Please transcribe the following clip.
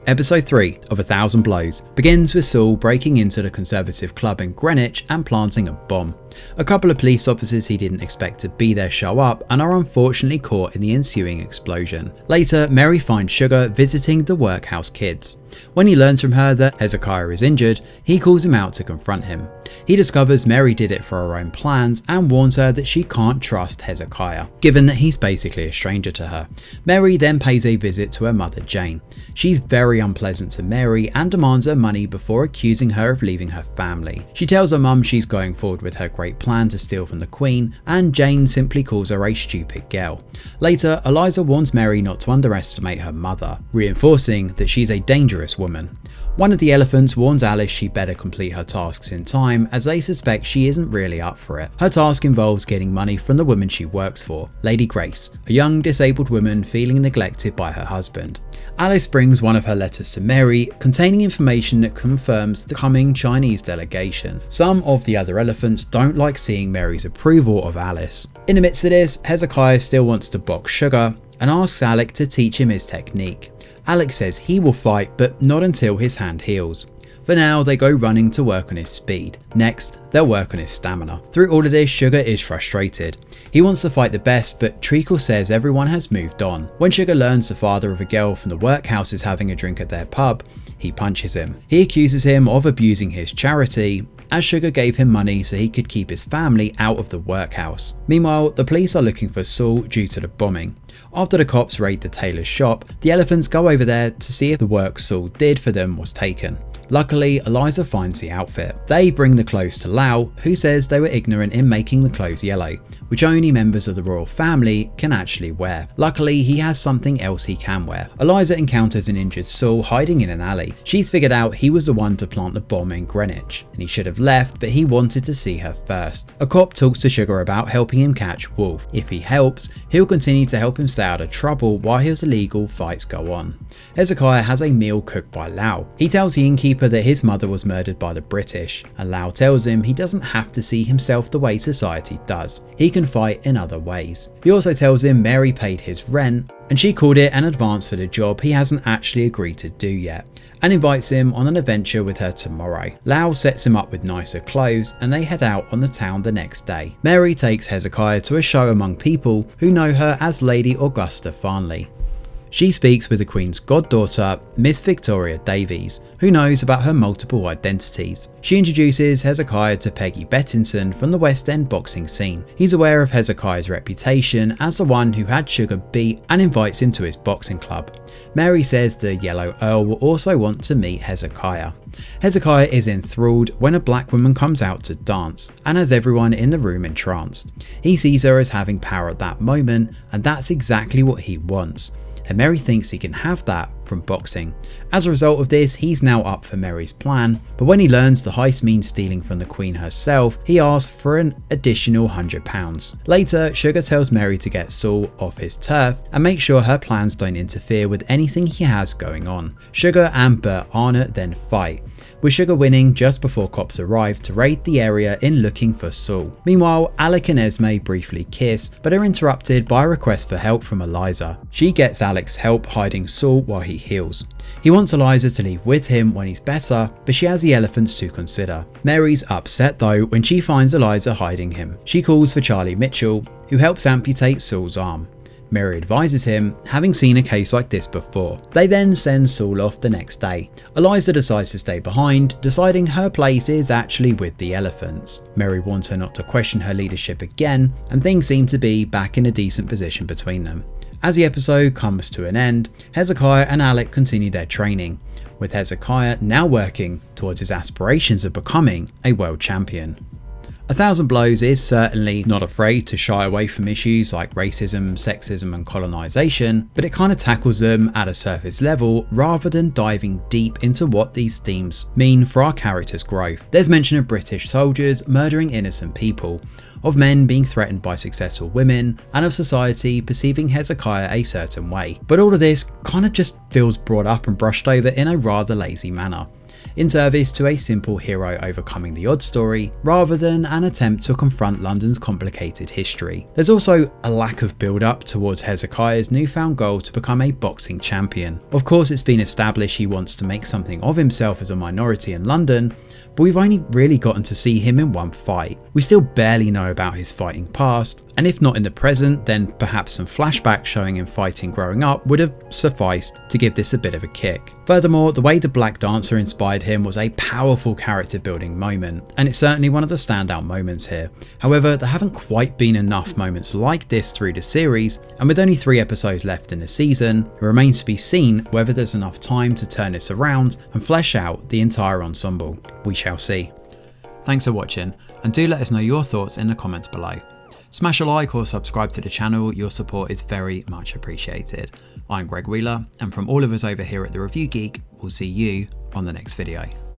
Episode 3 of 1000 Blows begins with Saul breaking into the conservative club in Greenwich and planting a bomb. A couple of police officers he didn't expect to be there show up and are unfortunately caught in the ensuing explosion. Later, Mary finds Sugar visiting the workhouse kids. When he learns from her that Hezekiah is injured, he calls him out to confront him. He discovers Mary did it for her own plans and warns her that she can't trust Hezekiah, given that he's basically a stranger to her. Mary then pays a visit to her mother Jane. She's very unpleasant to Mary and demands her money before accusing her of leaving her family. She tells her mum she's going forward with her great plan to steal from the Queen, and Jane simply calls her a stupid girl. Later, Eliza warns Mary not to underestimate her mother, reinforcing that she's a dangerous woman. One of the elephants warns Alice she better complete her tasks in time, as they suspect she isn't really up for it. Her task involves getting money from the woman she works for, Lady Grace, a young disabled woman feeling neglected by her husband. Alice brings one of her letters to Mary, containing information that confirms the coming Chinese delegation. Some of the other elephants don't like seeing Mary's approval of Alice. In the midst of this, Hezekiah still wants to box Sugar and asks Alec to teach him his technique. Alec says he will fight, but not until his hand heals. For now, they go running to work on his speed. Next, they'll work on his stamina. Through all of this, Sugar is frustrated. He wants to fight the best, but Treacle says everyone has moved on. When Sugar learns the father of a girl from the workhouse is having a drink at their pub, he punches him. He accuses him of abusing his charity, as Sugar gave him money so he could keep his family out of the workhouse. Meanwhile, the police are looking for Saul due to the bombing. After the cops raid the tailor's shop, the elephants go over there to see if the work Saul did for them was taken. Luckily, Eliza finds the outfit. They bring the clothes to Lau, who says they were ignorant in making the clothes yellow, which only members of the royal family can actually wear. Luckily, he has something else he can wear. Eliza encounters an injured Saul hiding in an alley. She's figured out he was the one to plant the bomb in Greenwich, and he should have left, but he wanted to see her first. A cop talks to Sugar about helping him catch Wolf. If he helps, he'll continue to help him stay out of trouble while his illegal fights go on. Hezekiah has a meal cooked by Lau. He tells the innkeeper that his mother was murdered by the British, and Lau tells him he doesn't have to see himself the way society does. He can fight in other ways. He also tells him Mary paid his rent, and she called it an advance for the job he hasn't actually agreed to do yet, and invites him on an adventure with her tomorrow. Lau sets him up with nicer clothes, and they head out on the town the next day. Mary takes Hezekiah to a show among people who know her as Lady Augusta Farnley. She speaks with the Queen's goddaughter, Miss Victoria Davies, who knows about her multiple identities. She introduces Hezekiah to Peggy Bettington from the West End boxing scene. He's aware of Hezekiah's reputation as the one who had Sugar beat and invites him to his boxing club. Mary says the Yellow Earl will also want to meet Hezekiah. Hezekiah is enthralled when a black woman comes out to dance and has everyone in the room entranced. He sees her as having power at that moment, and that's exactly what he wants. And Mary thinks he can have that from boxing. As a result of this, he's now up for Mary's plan, but when he learns the heist means stealing from the Queen herself, he asks for an additional £100. Later, Sugar tells Mary to get Saul off his turf and make sure her plans don't interfere with anything he has going on. Sugar and Bert Arnott then fight, with Sugar winning just before cops arrive to raid the area in looking for Saul. Meanwhile, Alec and Esme briefly kiss, but are interrupted by a request for help from Eliza. She gets Alec's help hiding Saul while he heals. He wants Eliza to leave with him when he's better, but she has the elephants to consider. Mary's upset though when she finds Eliza hiding him. She calls for Charlie Mitchell, who helps amputate Saul's arm. Mary advises him, having seen a case like this before. They then send Saul off the next day. Eliza decides to stay behind, deciding her place is actually with the elephants. Mary warns her not to question her leadership again, and things seem to be back in a decent position between them. As the episode comes to an end, Hezekiah and Alec continue their training, with Hezekiah now working towards his aspirations of becoming a world champion. 1000 Blows is certainly not afraid to shy away from issues like racism, sexism and colonisation, but it kind of tackles them at a surface level rather than diving deep into what these themes mean for our characters' growth. There's mention of British soldiers murdering innocent people, of men being threatened by successful women, and of society perceiving Hezekiah a certain way. But all of this kind of just feels brought up and brushed over in a rather lazy manner. in service to a simple hero overcoming the odd story, rather than an attempt to confront London's complicated history. There's also a lack of build-up towards Hezekiah's newfound goal to become a boxing champion. Of course, it's been established he wants to make something of himself as a minority in London, but we've only really gotten to see him in one fight. We still barely know about his fighting past, and if not in the present, then perhaps some flashbacks showing him fighting growing up would have sufficed to give this a bit of a kick. Furthermore, the way the Black Dancer inspired him was a powerful character building moment, and it's certainly one of the standout moments here. However, there haven't quite been enough moments like this through the series, and with only 3 episodes left in the season, it remains to be seen whether there's enough time to turn this around and flesh out the entire ensemble. We shall see. Thanks for watching, and do let us know your thoughts in the comments below. Smash a like or subscribe to the channel, your support is very much appreciated. I'm Greg Wheeler, and from all of us over here at The Review Geek, we'll see you on the next video.